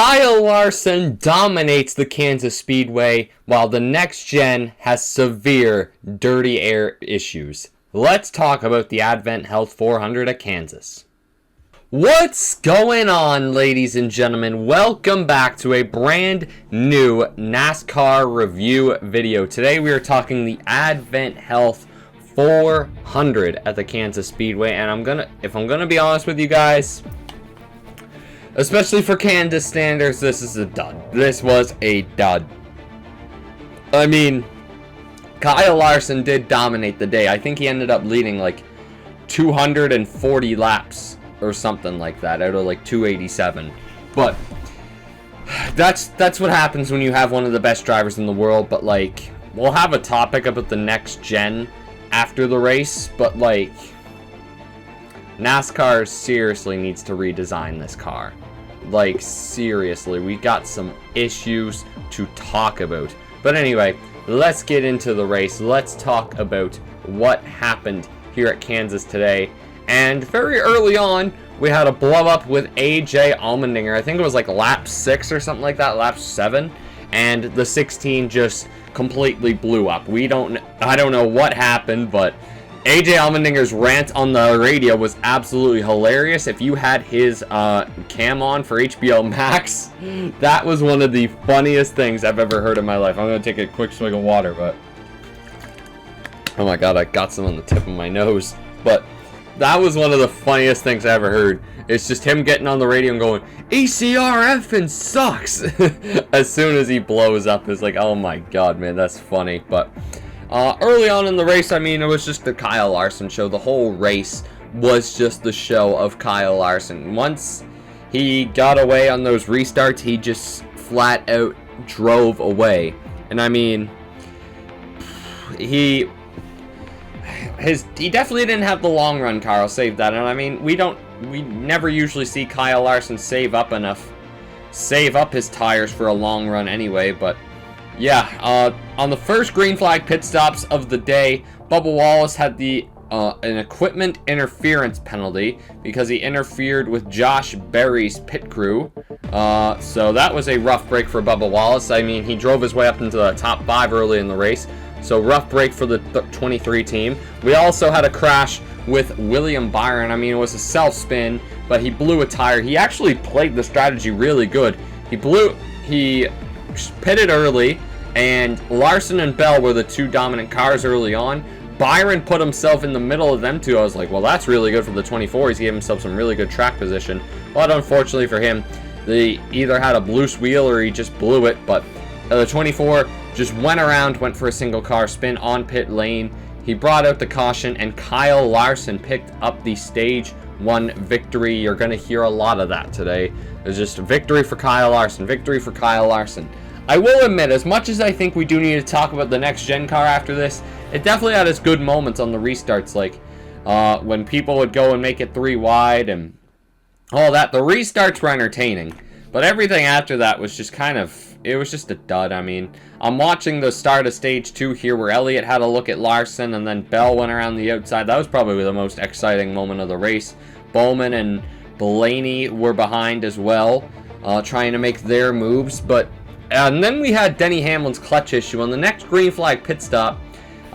Kyle Larson dominates the Kansas Speedway, while the next gen has severe dirty air issues. Let's talk about the Advent Health 400 at Kansas. What's going on, ladies and gentlemen? Welcome back to a brand new NASCAR review video. Today we are talking the Advent Health 400 at the Kansas Speedway, and if I'm gonna be honest with you guys, especially for Kansas standards, this is a dud. This was a dud. I mean, Kyle Larson did dominate the day. I think he ended up leading like 240 laps or something like that out of like 287. But that's what happens when you have one of the best drivers in the world. But like, we'll have a topic about the next gen after the race, but like, NASCAR seriously needs to redesign this car. Like, seriously, we got some issues to talk about. But anyway, let's get into the race. Let's talk about what happened here at Kansas today. And very early on, we had a blow up with AJ Allmendinger. I think it was like lap 6 or something like that, lap 7. And the 16 just completely blew up. I don't know what happened, but AJ Allmendinger's rant on the radio was absolutely hilarious. If you had his cam on for HBO Max, that was one of the funniest things I've ever heard in my life. I'm going to take a quick swig of water, but oh my god, I got some on the tip of my nose. But that was one of the funniest things I ever heard. It's just him getting on the radio and going, ECRF sucks! As soon as he blows up, it's like, oh my god, man, that's funny. But early on in the race, I mean, it was just the Kyle Larson show. The whole race was just the show of Kyle Larson. Once he got away on those restarts, he just flat out drove away. And I mean, he definitely didn't have the long run car, I'll save that. And I mean, we never usually see Kyle Larson save up his tires for a long run anyway. But yeah, on the first green flag pit stops of the day, Bubba Wallace had an equipment interference penalty because he interfered with Josh Berry's pit crew. So that was a rough break for Bubba Wallace. I mean, he drove his way up into the top 5 early in the race. So rough break for the 23 team. We also had a crash with William Byron. I mean, it was a self-spin, but he blew a tire. He actually played the strategy really good. He pitted early, and Larson and Bell were the two dominant cars early on. Byron put himself in the middle of them two. I was like, well, that's really good for the 24. He gave himself some really good track position. But unfortunately for him, they either had a loose wheel or he just blew it. But the 24 just went for a single car spin on pit lane. He brought out the caution, and Kyle Larson picked up the stage 1 victory. You're going to hear a lot of that today. It's just victory for Kyle Larson, victory for Kyle Larson. I will admit, as much as I think we do need to talk about the next gen car after this, it definitely had its good moments on the restarts, like when people would go and make it 3 wide and all that. The restarts were entertaining, but everything after that was just it was just a dud. I mean, I'm watching the start of stage 2 here where Elliott had a look at Larson and then Bell went around the outside. That was probably the most exciting moment of the race. Bowman and Blaney were behind as well, trying to make their moves. And then we had Denny Hamlin's clutch issue. On the next green flag pit stop,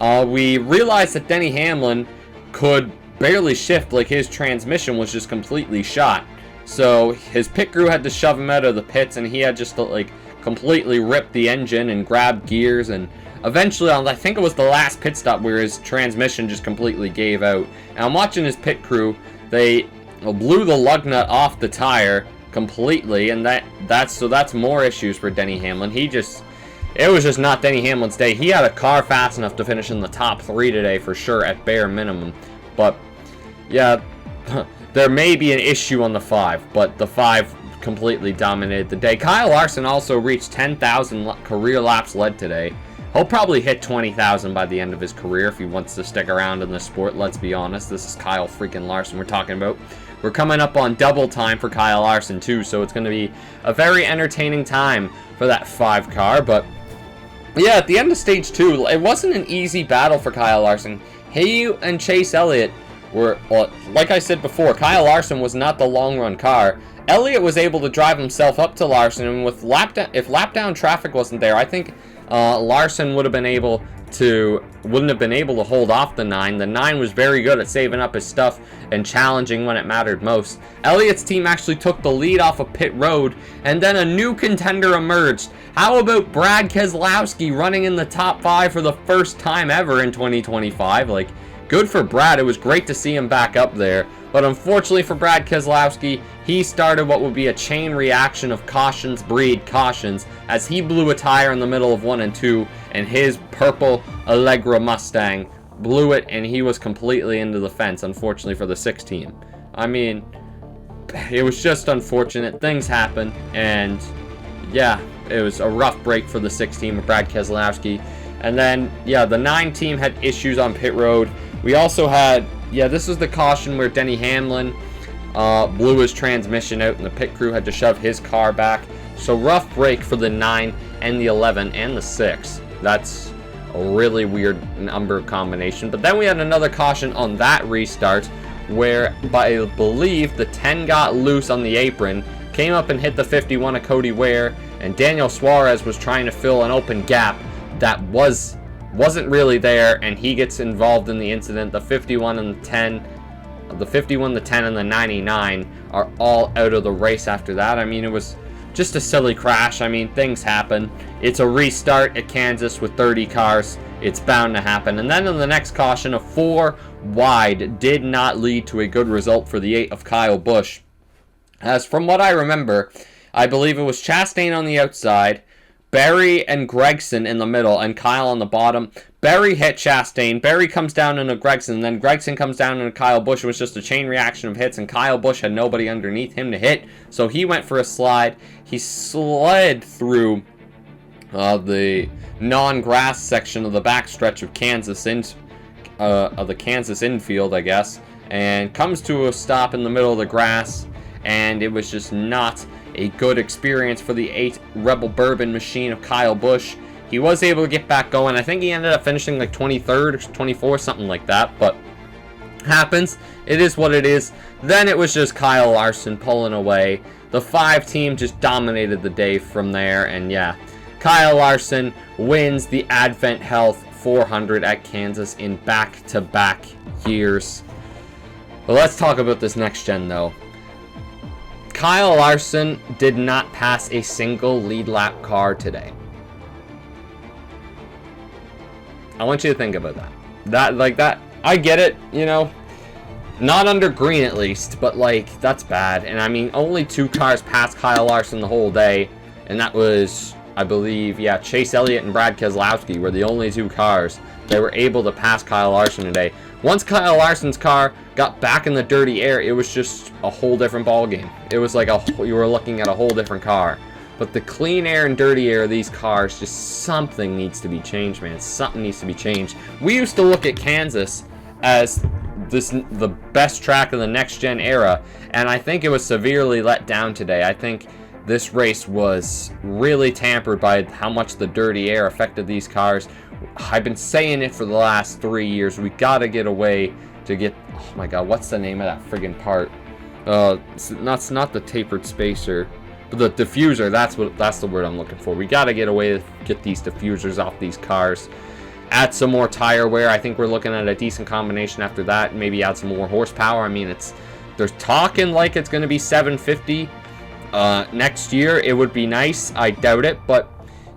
we realized that Denny Hamlin could barely shift, like his transmission was just completely shot. So his pit crew had to shove him out of the pits, and he had just to like completely rip the engine and grab gears, and eventually I think it was the last pit stop where his transmission just completely gave out. And I'm watching his pit crew, they blew the lug nut off the tire completely, and that's more issues for Denny Hamlin. It was just not Denny Hamlin's day. He had a car fast enough to finish in the top 3 today for sure at bare minimum. But yeah, there may be an issue on the 5, but the 5 completely dominated the day. Kyle Larson also reached 10,000 career laps led today. He'll probably hit 20,000 by the end of his career if he wants to stick around in the sport. Let's be honest, this is Kyle freaking Larson we're talking about. We're coming up on double time for Kyle Larson too, so it's going to be a very entertaining time for that 5 car. But yeah, at the end of stage 2, it wasn't an easy battle for Kyle Larson. He and Chase Elliott were, well, like I said before, Kyle Larson was not the long run car, Elliott was able to drive himself up to Larson, and with if lap down traffic wasn't there, I think Larson wouldn't have been able to hold off the 9. The 9 was very good at saving up his stuff and challenging when it mattered most. Elliott's team actually took the lead off of pit road, and then a new contender emerged. How about Brad Keselowski running in the top 5 for the first time ever in 2025? Like, good for Brad. It was great to see him back up there. But unfortunately for Brad Keselowski, he started what would be a chain reaction of cautions breed cautions as he blew a tire in the middle of 1 and 2, and his purple Allegra Mustang blew it, and he was completely into the fence, unfortunately for the 6 team. I mean, it was just unfortunate. Things happen, and yeah, it was a rough break for the 6 team of Brad Keselowski. And then, yeah, the 9 team had issues on pit road. We also had, yeah, this was the caution where Denny Hamlin blew his transmission out, and the pit crew had to shove his car back. So rough break for the 9 and the 11 and the 6. That's a really weird number combination. But then we had another caution on that restart where, I believe, the 10 got loose on the apron, came up and hit the 51 of Cody Ware, and Daniel Suarez was trying to fill an open gap that wasn't really there, and he gets involved in the incident. The 51 and the 10, the 51, the 10, and the 99 are all out of the race after that. I mean, it was just a silly crash. I mean, things happen. It's a restart at Kansas with 30 cars. It's bound to happen. And then in the next caution, a 4 wide did not lead to a good result for the 8 of Kyle Busch. As from what I remember, I believe it was Chastain on the outside, Berry and Gregson in the middle, and Kyle on the bottom. Berry hit Chastain. Berry comes down into Gregson. Then Gregson comes down into Kyle Busch. It was just a chain reaction of hits, and Kyle Busch had nobody underneath him to hit. So he went for a slide. He slid through the non-grass section of the backstretch of Kansas of the Kansas infield, I guess, and comes to a stop in the middle of the grass. And it was just not a good experience for the 8 Rebel Bourbon machine of Kyle Busch. He was able to get back going. I think he ended up finishing like 23rd or 24th, something like that, but happens. It is what it is. Then it was just Kyle Larson pulling away. The 5 team just dominated the day from there, and yeah, Kyle Larson wins the Advent Health 400 at Kansas in back-to-back years. But let's talk about this next gen, though. Kyle Larson did not pass a single lead lap car today. I want you to think about that. I get it, you know, not under green at least, but like, that's bad. And I mean, only 2 cars passed Kyle Larson the whole day, and that was, I believe, yeah, Chase Elliott and Brad Keselowski were the only 2 cars that were able to pass Kyle Larson today. Once Kyle Larson's car got back in the dirty air, it was just a whole different ballgame. It was like you were looking at a whole different car. But the clean air and dirty air of these cars, just something needs to be changed, man. Something needs to be changed. We used to look at Kansas as the best track of the next-gen era, and I think it was severely let down today. I think this race was really tampered by how much the dirty air affected these cars. I've been saying it for the last 3 years. We gotta get away to get, oh my god, what's the name of that friggin' part? It's not the tapered spacer, but the diffuser. That's the word I'm looking for. We gotta get away to get these diffusers off these cars. Add some more tire wear. I think we're looking at a decent combination after that. Maybe add some more horsepower. I mean, they're talking like it's gonna be 750 next year. It would be nice. I doubt it, but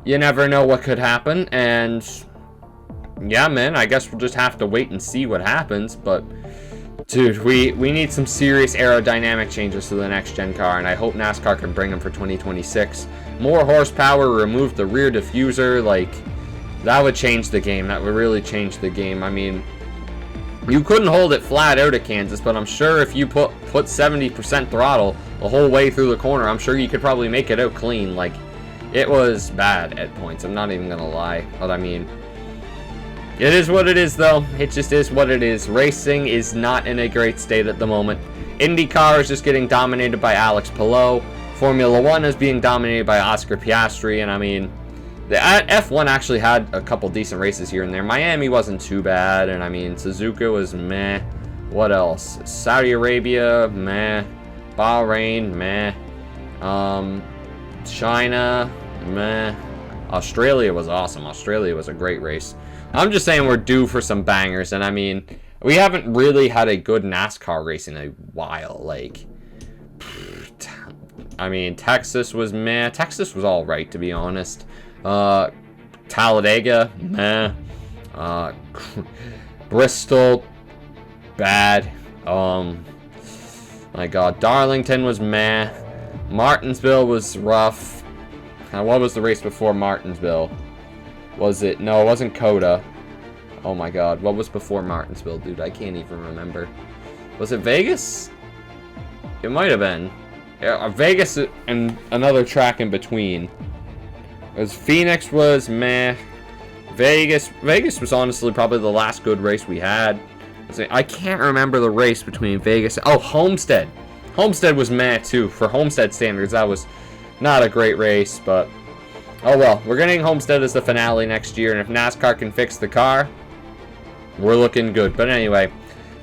you never know what could happen. And yeah, man, I guess we'll just have to wait and see what happens. But dude, we need some serious aerodynamic changes to the next gen car, and I hope NASCAR can bring them for 2026. More horsepower, remove the rear diffuser. Like, that would change the game. That would really change the game. I mean, you couldn't hold it flat out at Kansas, but I'm sure if you put 70% throttle the whole way through the corner, I'm sure you could probably make it out clean. Like, it was bad at points. I'm not even gonna lie, but I mean, it is what it is, though. It just is what it is. Racing is not in a great state at the moment. IndyCar is just getting dominated by Alex Palou. Formula 1 is being dominated by Oscar Piastri, and I mean, the F1 actually had a couple decent races here and there. Miami wasn't too bad, and I mean, Suzuka was meh. What else? Saudi Arabia, meh. Bahrain, meh. China, meh. Australia was awesome. Australia was a great race. I'm just saying we're due for some bangers, and I mean, we haven't really had a good NASCAR race in a while. Like, I mean, Texas was meh. Texas was all right, to be honest. Talladega, meh. Bristol, bad. My God, Darlington was meh. Martinsville was rough. What was the race before Martinsville? Was it? No, it wasn't Coda. Oh my God, what was before Martinsville, dude? I can't even remember. Was it Vegas? It might have been. Yeah, Vegas and another track in between. Phoenix was meh. Vegas was honestly probably the last good race we had. I can't remember the race between Vegas. Oh, Homestead. Homestead was meh too. For Homestead standards, that was not a great race, but oh well. We're getting Homestead as the finale next year, and if NASCAR can fix the car, we're looking good. But anyway,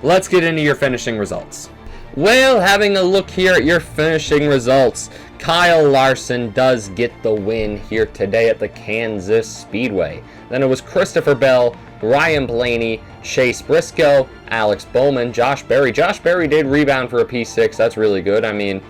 let's get into your finishing results. Well, having a look here at your finishing results, Kyle Larson does get the win here today at the Kansas Speedway. Then it was Christopher Bell, Ryan Blaney, Chase Briscoe, Alex Bowman, Josh Berry. Josh Berry did rebound for a P6. That's really good. I mean,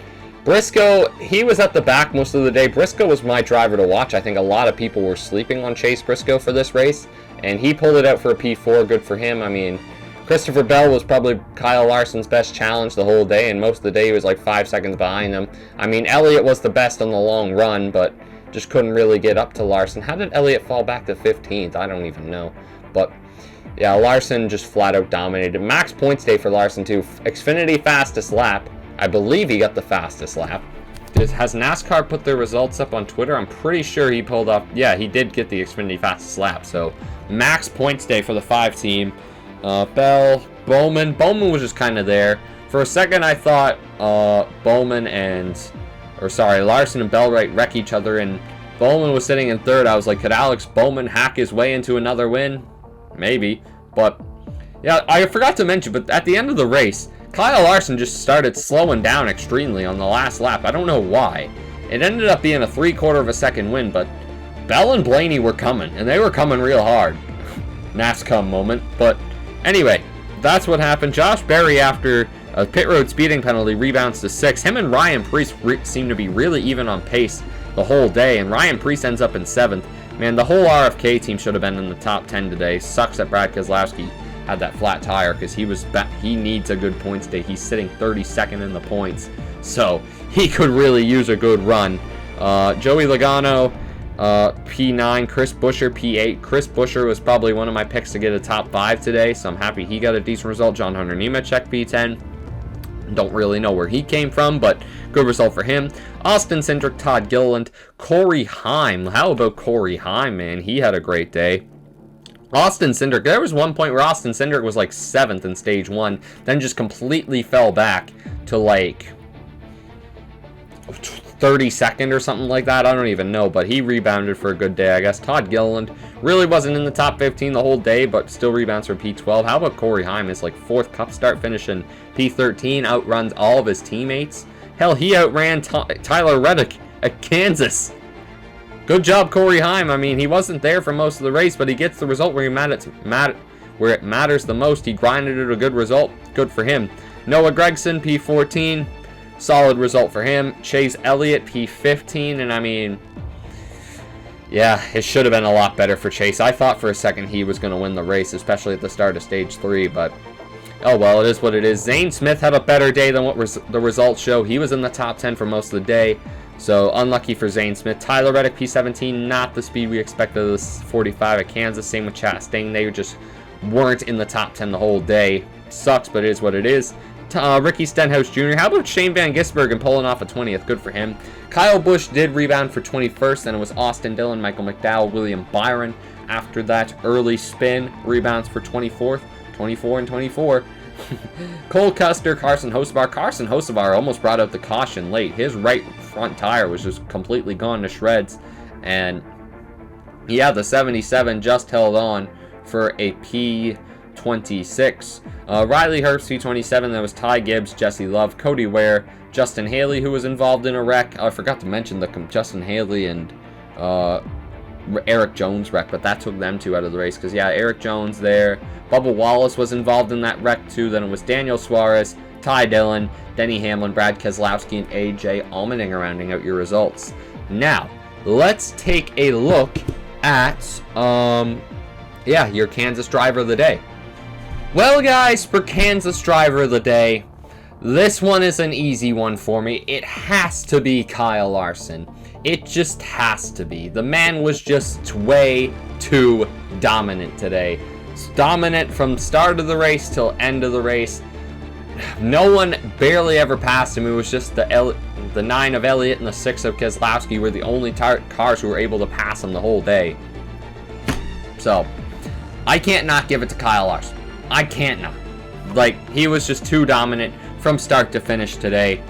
Briscoe, he was at the back most of the day. Briscoe was my driver to watch. I think a lot of people were sleeping on Chase Briscoe for this race, and he pulled it out for a P4. Good for him. I mean, Christopher Bell was probably Kyle Larson's best challenge the whole day, and most of the day he was like 5 seconds behind him. I mean, Elliott was the best on the long run, but just couldn't really get up to Larson. How did Elliott fall back to 15th? I don't even know. But yeah, Larson just flat out dominated. Max points day for Larson too. Xfinity fastest lap. I believe he got the fastest lap. Has NASCAR put their results up on Twitter? I'm pretty sure he pulled up. Yeah, he did get the Xfinity fastest lap. So max points day for the 5 team. Bell, Bowman. Bowman was just kind of there. For a second, I thought Larson and Bell wreck each other, and Bowman was sitting in 3rd. I was like, could Alex Bowman hack his way into another win? Maybe. But yeah, I forgot to mention, but at the end of the race, Kyle Larson just started slowing down extremely on the last lap. I don't know why. It ended up being a 3/4 of a second win, but Bell and Blaney were coming, and they were coming real hard. NASCAR moment. But anyway, that's what happened. Josh Berry, after a pit road speeding penalty, rebounds to 6th. Him and Ryan Preece seem to be really even on pace the whole day, and Ryan Preece ends up in 7th. Man, the whole RFK team should have been in the top 10 today. Sucks that Brad Keselowski had that flat tire, because he needs a good points day. He's sitting 32nd in the points, so he could really use a good run. Joey Logano, P9, Chris Buescher, P8. Chris Buescher was probably one of my picks to get a top 5 today, so I'm happy he got a decent result. John Hunter Nemechek, P10. Don't really know where he came from, but good result for him. Austin Cindric, Todd Gilliland, Corey Heim. How about Corey Heim, man? He had a great day. Austin Cindric, there was one point where Austin Cindric was like 7th in stage 1, then just completely fell back to like 32nd or something like that. I don't even know, but he rebounded for a good day, I guess. Todd Gilliland really wasn't in the top 15 the whole day, but still rebounds for P12. How about Corey Heim? His like 4th Cup start, finishing P13, outruns all of his teammates. Hell, he outran Tyler Reddick at Kansas. Good job, Corey Heim. I mean, he wasn't there for most of the race, but he gets the result where it matters the most. He grinded it a good result. Good for him. Noah Gragson, P14. Solid result for him. Chase Elliott, P15. And I mean, yeah, it should have been a lot better for Chase. I thought for a second he was going to win the race, especially at the start of stage 3, but oh well, it is what it is. Zane Smith had a better day than what the results show. He was in the top 10 for most of the day, so unlucky for Zane Smith. Tyler Reddick, P17, not the speed we expected of this 45 at Kansas. Same with Chastain. They just weren't in the top 10 the whole day. Sucks, but it is what it is. Ricky Stenhouse Jr. How about Shane Van Gisbergen pulling off a 20th? Good for him. Kyle Busch did rebound for 21st, and it was Austin Dillon, Michael McDowell, William Byron. After that early spin, rebounds for 24th, 24, and 24. Cole Custer, Carson Hocevar. Carson Hocevar almost brought out the caution late. His right front tire was just completely gone to shreds. And yeah, the 77 just held on for a P12 P26. Riley Herbst, P27. That was Ty Gibbs, Jesse Love, Cody Ware, Justin Haley, who was involved in a wreck. I forgot to mention the Justin Haley and Eric Jones wreck, but that took them two out of the race because, yeah, Eric Jones there. Bubba Wallace was involved in that wreck too. Then it was Daniel Suarez, Ty Dillon, Denny Hamlin, Brad Keselowski, and AJ Allmendinger rounding out your results. Now, let's take a look at, your Kansas Driver of the Day. Well, guys, for Kansas Driver of the Day, this one is an easy one for me. It has to be Kyle Larson. It just has to be. The man was just way too dominant today. Dominant from start of the race till end of the race. No one barely ever passed him. It was just the 9 of Elliott and the 6 of Keselowski were the only cars who were able to pass him the whole day. So, I can't not give it to Kyle Larson. I can't not. Like, he was just too dominant from start to finish today.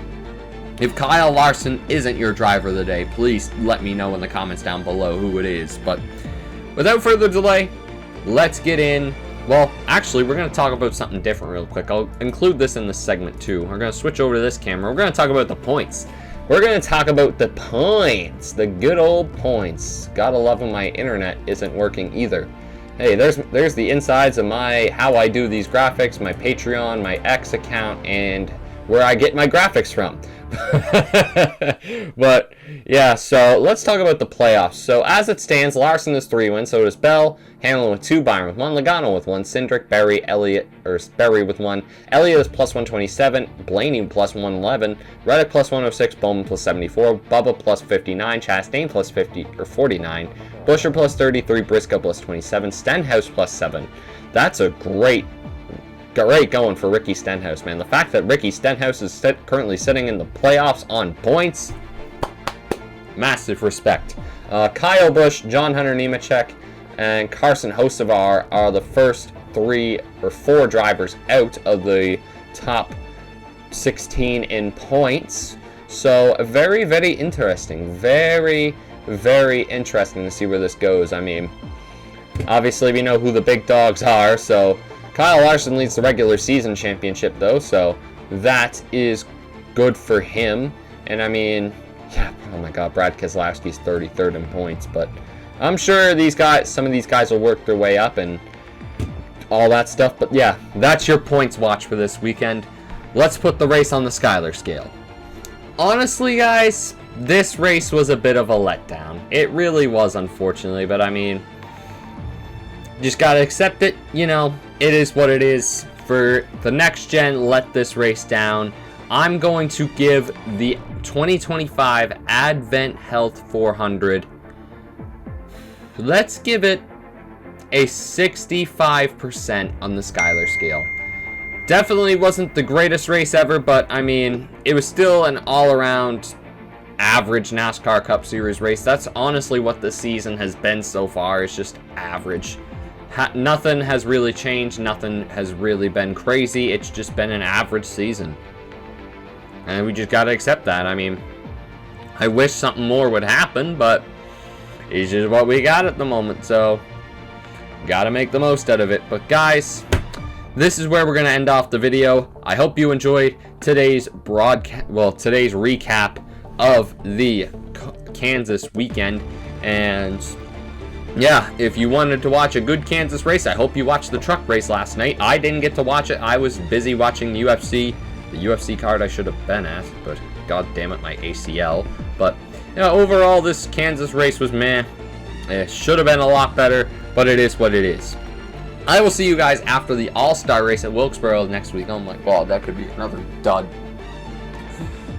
If Kyle Larson isn't your driver of the day, please let me know in the comments down below who it is. But without further delay, let's get in. Well, actually, we're going to talk about something different real quick. I'll include this in this segment too. We're going to switch over to this camera. We're going to talk about the points. We're going to talk about the points. The good old points. Gotta love when my internet isn't working either. Hey, there's the insides of how I do these graphics, my Patreon, my X account, and where I get my graphics from. But yeah, so let's talk about the playoffs. So as it stands, Larson has 3 wins, so does Bell, Hamlin with 2, Byron with 1, Logano with 1, Cindric, Berry with 1, Elliott is plus 127, Blaney plus 111, Reddick plus 106, Bowman plus 74, Bubba plus 59, Chastain plus 49, Buescher plus 33, Briscoe plus 27, Stenhouse plus 7. That's a great going for Ricky Stenhouse, man. The fact that Ricky Stenhouse is currently sitting in the playoffs on points, massive respect. Kyle Busch, John Hunter Nemechek, and Carson Hocevar are the first 3 or 4 drivers out of the top 16 in points. So very, very interesting. Very, very interesting to see where this goes. I mean, obviously we know who the big dogs are, so Kyle Larson leads the regular season championship, though, so that is good for him. And I mean, yeah, oh my God, Brad Keselowski's 33rd in points, but I'm sure some of these guys will work their way up and all that stuff. But yeah, that's your points watch for this weekend. Let's put the race on the Skyler scale. Honestly, guys, this race was a bit of a letdown. It really was, unfortunately, but I mean, just gotta accept it, you know. It is what it is. For the next gen, let this race down. I'm going to give the 2025 Advent Health 400, let's give it a 65% on the Skyler scale. Definitely wasn't the greatest race ever, but I mean, it was still an all-around average NASCAR Cup Series race. That's honestly what the season has been so far. It's just average. Nothing has really changed. Nothing has really been crazy. It's just been an average season. And we just got to accept that. I mean, I wish something more would happen, but it's just what we got at the moment. So, got to make the most out of it. But guys, this is where we're going to end off the video. I hope you enjoyed today's today's recap of the Kansas weekend. And yeah, if you wanted to watch a good Kansas race, I hope you watched the truck race last night. I didn't get to watch it. I was busy watching UFC. The UFC card I should have been at, but god damn it, my ACL. But yeah, overall, this Kansas race was meh. It should have been a lot better, but it is what it is. I will see you guys after the All-Star race at Wilkesboro next week. Oh my god, that could be another dud.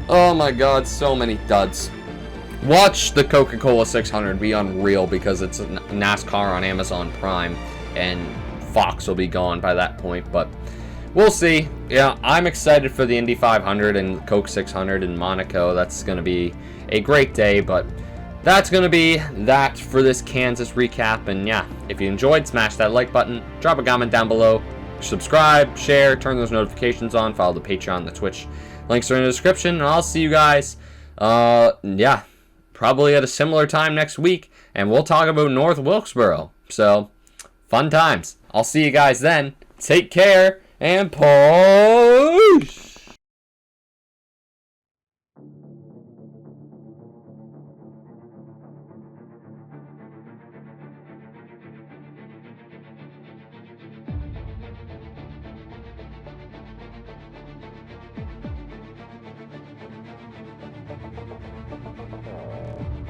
Oh my god, so many duds. Watch the Coca-Cola 600 be unreal because it's NASCAR on Amazon Prime, and Fox will be gone by that point, but we'll see. Yeah, I'm excited for the Indy 500 and Coke 600 in Monaco. That's going to be a great day, but that's going to be that for this Kansas recap. And yeah, if you enjoyed, smash that like button, drop a comment down below, subscribe, share, turn those notifications on, follow the Patreon, the Twitch. Links are in the description, and I'll see you guys, yeah, probably at a similar time next week, and we'll talk about North Wilkesboro. So, fun times. I'll see you guys then. Take care and push.